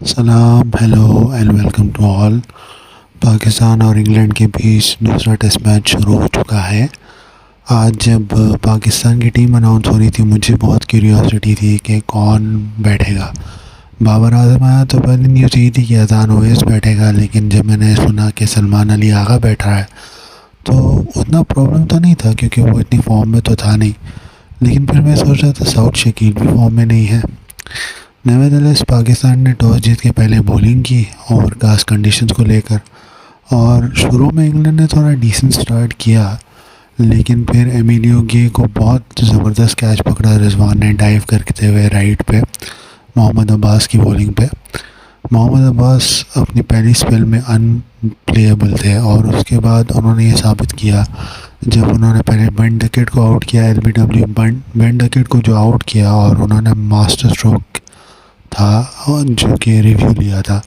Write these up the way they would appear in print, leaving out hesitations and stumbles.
सलाम, hello and welcome to all. Pakistan और England के बीच दूसरा टेस्ट मैच शुरू हो चुका है। आज जब पाकिस्तान की टीम अनाउंस हो रही थी, मुझे बहुत क्यूरियोसिटी थी कि कौन बैठेगा। बाबर आजम आया तो पहले न्यूज़ यही थी कि अजान ओवैस बैठेगा, लेकिन जब मैंने सुना कि सलमान अली आगा बैठ रहा है तो उतना प्रॉब्लम तो नहीं था, क्योंकि वो इतनी फॉर्म में तो था नहीं। लेकिन फिर मैं सोच रहा था साउथ शकील भी फॉर्म में नहीं है। नेवरदलेस पाकिस्तान ने टॉस जीत के पहले बॉलिंग की और कास्ट कंडीशंस को लेकर, और शुरू में इंग्लैंड ने थोड़ा डिसेंट स्टार्ट किया, लेकिन फिर एमिलियो गे को बहुत ज़बरदस्त कैच पकड़ा रिजवान ने डाइव करते हुए राइट पे मोहम्मद अब्बास की बॉलिंग पे। मोहम्मद अब्बास अपनी पहली स्पेल में अनप्लेएबल थे और उसके बाद उन्होंने ये साबित किया जब उन्होंने पहले बेन डकेट को आउट किया। एलबीडब्ल्यू बेन डकेट को जो आउट किया और उन्होंने मास्टर स्ट्रोक था जो कि रिव्यू लिया था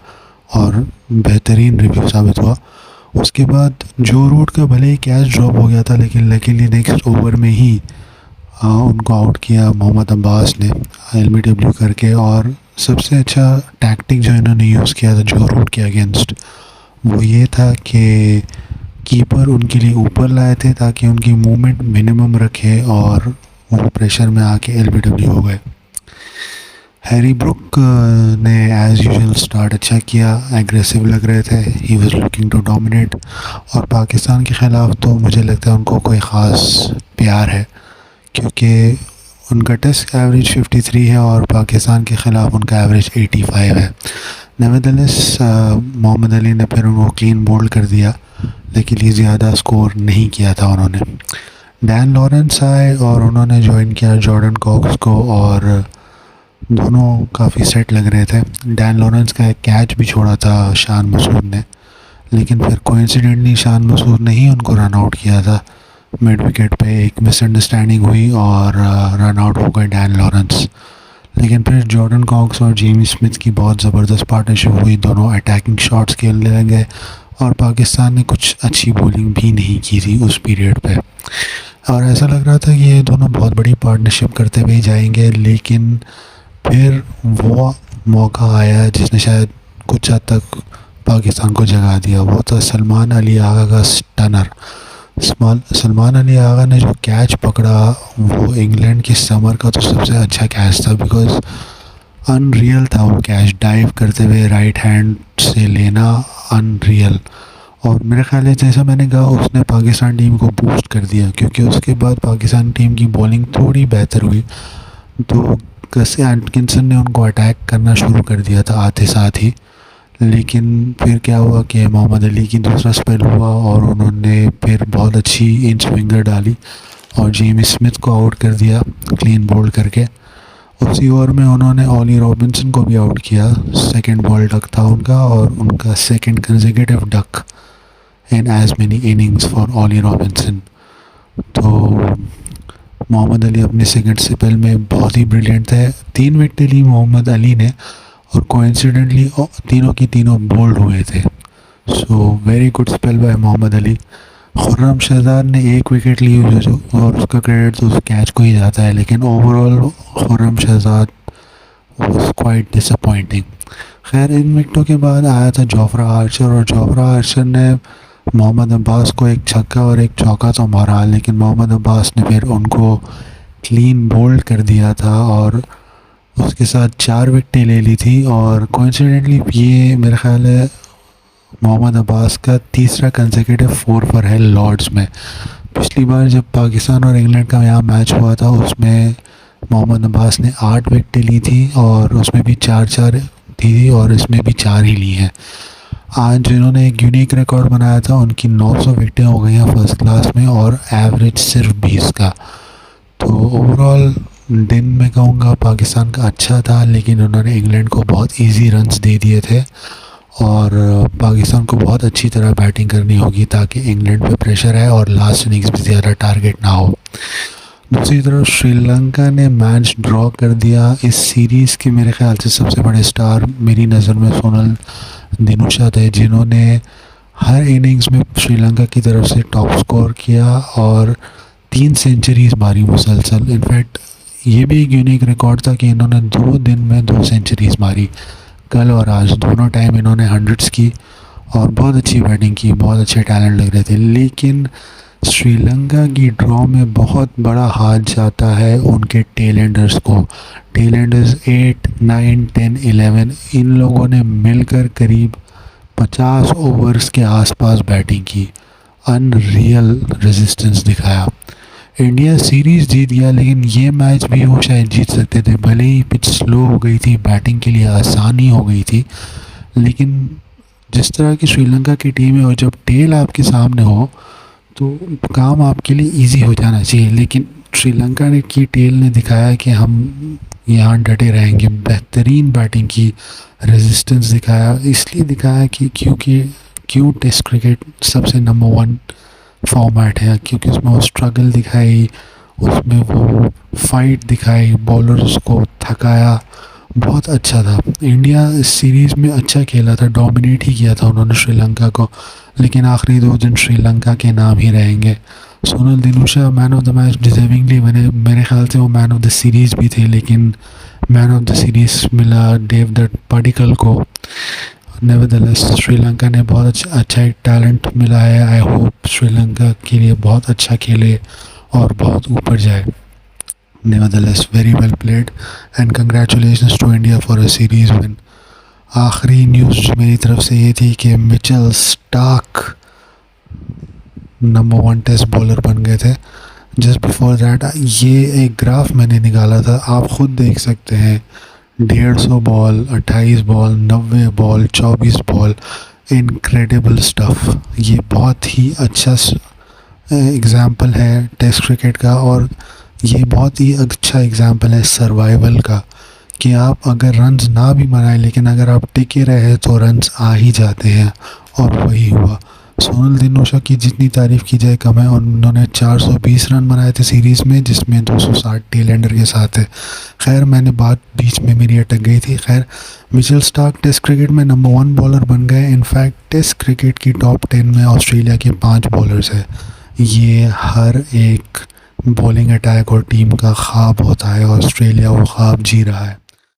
और बेहतरीन रिव्यू साबित हुआ। उसके बाद जो रूट का भले ही कैच ड्रॉप हो गया था, लेकिन लकीली नेक्स्ट ओवर में ही उनको आउट किया मोहम्मद अब्बास ने एलबीडब्ल्यू करके। और सबसे अच्छा टैक्टिक जो इन्होंने यूज़ किया था जो रूट के अगेंस्ट, वो ये था कि कीपर उनके लिए ऊपर लाए थे ताकि उनकी मूवमेंट मिनिमम रखे और वो प्रेशर में आके एलबीडब्ल्यू हो गए। हैरी ब्रुक ने एज़ यूजुअल स्टार्ट अच्छा किया, एग्रेसिव लग रहे थे, he was looking to dominate. और पाकिस्तान के ख़िलाफ़ तो मुझे लगता है उनको कोई ख़ास प्यार है, क्योंकि उनका टेस्ट एवरेज 53 है और पाकिस्तान के ख़िलाफ़ उनका एवरेज 85 है। नेवरदलेस मोहम्मद अली ने फिर उनको क्लीन बोल्ड कर दिया, लेकिन ये ज़्यादा स्कोर नहीं किया था उन्होंने। डैन लॉरेंस आए और उन्होंने ज्वाइन किया जॉर्डन कॉक्स को, और दोनों काफ़ी सेट लग रहे थे। डैन लॉरेंस का एक कैच भी छोड़ा था शान मसूद ने, लेकिन फिर कोइंसिडेंटली शान मसूद ने ही उनको रन आउट किया था। मिड विकेट पे एक मिसअंडरस्टैंडिंग हुई और रन आउट हो गए डैन लॉरेंस। लेकिन फिर जॉर्डन कॉक्स और जेमी स्मिथ की बहुत ज़बरदस्त पार्टनरशिप हुई, दोनों अटैकिंग शॉट्स खेलने लगे और पाकिस्तान ने कुछ अच्छी बॉलिंग भी नहीं की थी उस पीरियड पे। और ऐसा लग रहा था कि ये दोनों बहुत बड़ी पार्टनरशिप करते हुए जाएंगे, लेकिन फिर वो मौका आया जिसने शायद कुछ हद तक पाकिस्तान को जगा दिया। वो था सलमान अली आगा का स्टनर। सलमान अली आगा ने जो कैच पकड़ा वो इंग्लैंड की समर का तो सबसे अच्छा कैच था, बिकॉज अनरियल था वो कैच, डाइव करते हुए राइट हैंड से लेना अनरियल। और मेरे ख्याल है जैसा मैंने कहा उसने पाकिस्तान टीम को बूस्ट कर दिया, क्योंकि उसके बाद पाकिस्तान टीम की बॉलिंग थोड़ी बेहतर हुई तो गसी एटकिंसन ने उनको अटैक करना शुरू कर दिया था आते साथ ही। लेकिन फिर क्या हुआ कि मोहम्मद अली की दूसरा स्पेल हुआ और उन्होंने फिर बहुत अच्छी इन स्विंगर डाली और जेमी स्मिथ को आउट कर दिया क्लीन बोल्ड करके। उसी ओवर में उन्होंने ऑली रॉबिन्सन को भी आउट किया। सेकंड बॉल डक था उनका और उनका second consecutive duck in as many innings for Ollie Robinson. तो मोहम्मद अली अपने सेकंड स्पेल में बहुत ही ब्रिलियंट थे। 3 विकेटें ली मोहम्मद अली ने और कोइंसिडेंटली तीनों की तीनों बोल्ड हुए थे। So very good spell by Mohammad Ali. Khurram Shahzad ने 1 विकेट ली और उसका क्रेडिट तो उस कैच को ही जाता है, लेकिन overall Khurram Shahzad was quite disappointing. खैर इन विकेटों के बाद आया था जोफ्रा आर्चर, और जोफ्रा आर्चर ने मोहम्मद अब्बास को एक छक्का और एक चौका तो मारा, लेकिन मोहम्मद अब्बास ने फिर उनको क्लीन बोल्ड कर दिया था और उसके साथ 4 विकेटें ले ली थी। और कोइंसिडेंटली ये मेरे ख्याल है मोहम्मद अब्बास का तीसरा कंसेक्यूटिव 4 पर है लॉर्ड्स में। पिछली बार जब पाकिस्तान और इंग्लैंड का यहाँ मैच हुआ था उसमें मोहम्मद अब्बास ने 8 विकेटें ली थी और उसमें भी 4-4 थी और इसमें भी 4 ही ली हैं। आज इन्होंने एक यूनिक रिकॉर्ड बनाया था, उनकी 900 विकेटें हो गई हैं फर्स्ट क्लास में और एवरेज सिर्फ 20 का। तो ओवरऑल दिन में कहूँगा पाकिस्तान का अच्छा था, लेकिन उन्होंने इंग्लैंड को बहुत इजी रन्स दे दिए थे और पाकिस्तान को बहुत अच्छी तरह बैटिंग करनी होगी ताकि इंग्लैंड पे प्रेशर है और लास्ट इनिंग्स भी ज़्यादा टारगेट ना हो। दूसरी तरफ श्रीलंका ने मैच ड्रॉ कर दिया। इस सीरीज़ के मेरे ख्याल से सबसे बड़े स्टार मेरी नज़र में सोनल दिनुशा थे, जिन्होंने हर इनिंग्स में श्रीलंका की तरफ से टॉप स्कोर किया और 3 सेंचुरीज मारी मुसलसल। इनफैक्ट ये भी एक यूनिक रिकॉर्ड था कि इन्होंने 2 दिन में 2 सेंचुरीज मारी। कल और आज दोनों टाइम इन्होंने हंड्रेड्स की और बहुत अच्छी बैटिंग की, बहुत अच्छे टैलेंट लग रहे थे। लेकिन श्रीलंका की ड्रॉ में बहुत बड़ा हाथ जाता है उनके टेलेंडर्स को। टेलेंडर्स 8, 9, 10, 11 इन लोगों ने मिलकर करीब 50 ओवर्स के आसपास बैटिंग की, अनरियल रेजिस्टेंस दिखाया। इंडिया सीरीज़ जीत गया, लेकिन ये मैच भी वो शायद जीत सकते थे। भले ही पिच स्लो हो गई थी, बैटिंग के लिए आसानी हो गई थी, लेकिन जिस तरह की श्रीलंका की टीम है और जब टेल आपके सामने हो तो काम आपके लिए इजी हो जाना चाहिए। लेकिन श्रीलंका ने की टेल ने दिखाया कि हम यहाँ डटे रहेंगे। बेहतरीन बैटिंग की, रेजिस्टेंस दिखाया। इसलिए दिखाया कि क्यों टेस्ट क्रिकेट सबसे नंबर 1 फॉर्मेट है, क्योंकि उसमें वो स्ट्रगल दिखाई, उसमें वो फाइट दिखाई, बॉलर्स को थकाया, बहुत अच्छा था। इंडिया इस सीरीज़ में अच्छा खेला था, डोमिनेट ही किया था उन्होंने श्रीलंका को, लेकिन आखिरी 2 दिन श्रीलंका के नाम ही रहेंगे। Sonal Dinusha man of the match deservingly बने, मेरे ख्याल से वो मैन ऑफ द सीरीज़ भी थे, लेकिन मैन ऑफ द सीरीज़ मिला देवदत्त पडिक्कल को। नेवरदलेस श्रीलंका ने बहुत अच्छा एक टैलेंट मिला है। आई होप श्रीलंका के लिए बहुत अच्छा खेले और बहुत ऊपर जाए। Nevertheless, very well played and congratulations to India for a series win. आखिरी न्यूज़ मेरी तरफ से ये थी कि Mitchell Starc number 1 test bowler बन गए थे। जस्ट बिफोर दैट ये एक ग्राफ मैंने निकाला था, आप ख़ुद देख सकते हैं। 150 ball, 28 ball, 90 ball, 24 ball, incredible stuff. ये बहुत ही अच्छा एग्ज़ाम्पल है टेस्ट क्रिकेट का, और ये बहुत ही अच्छा एग्ज़ाम्पल है सर्वाइवल का, कि आप अगर रन्स ना भी बनाए, लेकिन अगर आप टिके रहे तो रन्स आ ही जाते हैं, और वही हुआ। सोनल दिनुशा की जितनी तारीफ़ की जाए कम है। उन्होंने 420 रन बनाए थे सीरीज़ में, जिसमें 260 टेलेंडर के साथ है। खैर, मैंने बात बीच में मेरी अटक गई थी। खैर, मिचेल स्टार्क टेस्ट क्रिकेट में नंबर 1 बॉलर बन गए। इनफैक्ट टेस्ट क्रिकेट की टॉप 10 में ऑस्ट्रेलिया के 5 बॉलर्स हैं। ये हर एक बॉलिंग अटैक और टीम का ख्वाब होता है, ऑस्ट्रेलिया वो ख्वाब जी रहा है।